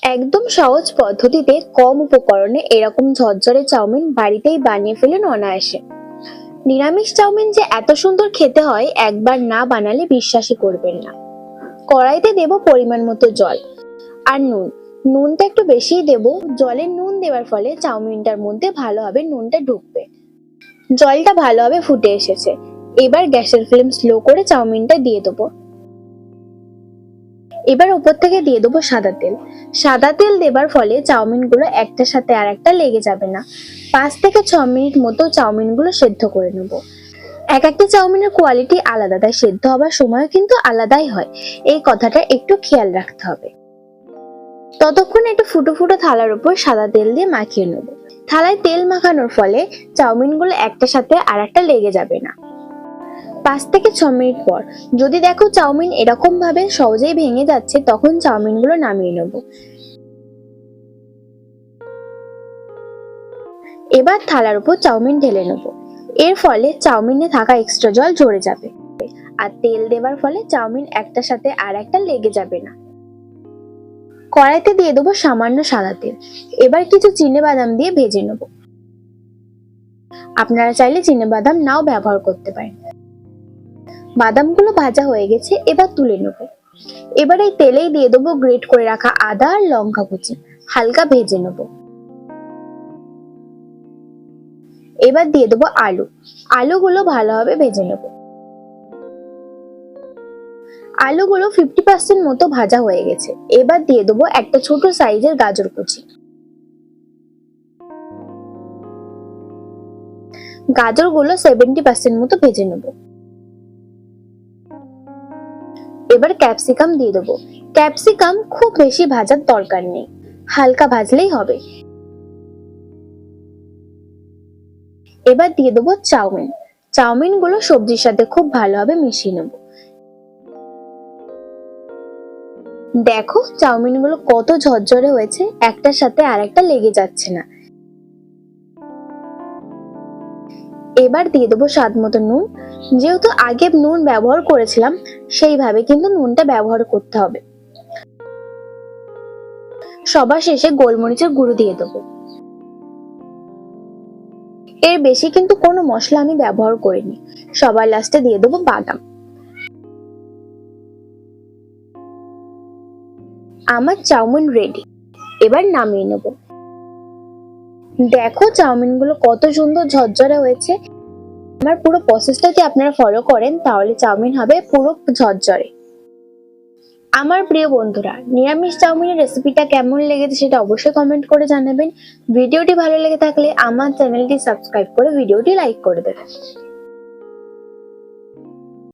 একদম সহজ পদ্ধতিতে কম উপকরণে এরকম ঝরঝরে চাউমিন বাড়িতেই বানিয়ে ফেলেন অনায়াসে। নিরামিষ চাউমিন যে এত সুন্দর খেতে হয় একবার না বানালে বিশ্বাসই করবেন না। কড়াইতে দেব পরিমাণ মতো জল আর নুন। নুনটা একটু বেশিই দেব। জলে নুন দেওয়ার ফলে চাউমিনটার মধ্যে ভালোভাবে নুনটা ঢুকবে। জলটা ভালোভাবে ফুটে এসেছে। এবার গ্যাসের ফ্লেম স্লো করে চাউমিনটা দিয়ে দেবো। এবার উপর থেকে দিয়ে দেবো সাদা তেল। সাদা তেল দেবার ফলে চাউমিন গুলো একটার সাথে আর একটা লেগে যাবে না। 5 থেকে 6 মিনিট মতো চাউমিন গুলো সেদ্ধ করে নেব। এক একটা চাউমিনের কোয়ালিটি আলাদা, তাই সেদ্ধ হবার সময়ও কিন্তু আলাদাই হয়। এই কথাটা একটু খেয়াল রাখতে হবে। ততক্ষণ একটু ফুটো ফুটো থালার উপর সাদা তেল দিয়ে মাখিয়ে নেব। থালায় তেল মাখানোর ফলে চাউমিন গুলো একটার সাথে আর একটা লেগে যাবে না। 5 থেকে 6 মিনিট পর যদি দেখো চাউমিন এরকম ভাবে সহজেই ভেঙে যাচ্ছে, তখন চাউমিন গুলো নামিয়ে নেব। এবার থালার উপর চাউমিন ঢেলে নেব। এর ফলে চাউমিনে থাকা এক্সট্রা জল ঝরে যাবে আর তেল দেবার ফলে চাউমিন একটার সাথে আর একটা লেগে যাবে না। কড়াইতে দিয়ে দেবো সামান্য সাদা তেল। এবার কিছু চিনেবাদাম দিয়ে ভেজে নেব। আপনারা চাইলে চিনেবাদাম নাও ব্যবহার করতে পারেন। বাদামগুলো ভাজা হয়ে গেছে, এবার তুলে নেব। এবার এই তেলেই দিয়ে দেবো গ্রেট করে রাখা আদা আর লঙ্কা কুচি। হালকা ভেজে নেব। এবার দিয়ে দেবো আলু। আলুগুলো ভালোভাবে ভেজে নেব। আলুগুলো 50% মতো ভাজা হয়ে গেছে। এবার দিয়ে দেবো একটা ছোট সাইজের গাজর কুচি। গাজরগুলো 70% মতো ভেজে নেব। এবার ক্যাপসিকাম দিয়ে দেবো। ক্যাপসিকাম খুব বেশি ভাজার দরকার নেই, হালকা ভাজলেই হবে। এবার দিয়ে দেবো চাউমিন। চাউমিন গুলো সবজির সাথে খুব ভালোভাবে মিশিয়ে নেব। দেখো চাউমিন গুলো কত ঝরঝরে হয়েছে, একটার সাথে আর একটা লেগে যাচ্ছে না। এবার দিয়ে দেবো স্বাদ মতো নুন। যেহেতু আগে নুন ব্যবহার করেছিলাম, সেইভাবে কিন্তু নুনটা ব্যবহার করতে হবে। সবার শেষে গোলমরিচের গুঁড়ো দিয়ে দেবো। এর বেশি কিন্তু কোনো মশলা আমি ব্যবহার করিনি। সবার লাস্টে দিয়ে দেবো বাদাম। আমার চাউমিন রেডি। এবার নামিয়ে নেব। দেখো চাউমিন গুলো কত সুন্দর ঝরঝরে হয়েছে। আমার পুরো প্রসেসটা যদি আপনারা ফলো করেন তাহলে চাউমিন হবে পুরো ঝরঝরে। আমার প্রিয় বন্ধুরা, নিরামিষ চাউমিনের রেসিপিটা কেমন লেগেছে সেটা অবশ্যই কমেন্ট করে জানাবেন। ভিডিওটি ভালো লেগে থাকলে আমার চ্যানেলটি সাবস্ক্রাইব করে ভিডিওটি লাইক করে দেবেন।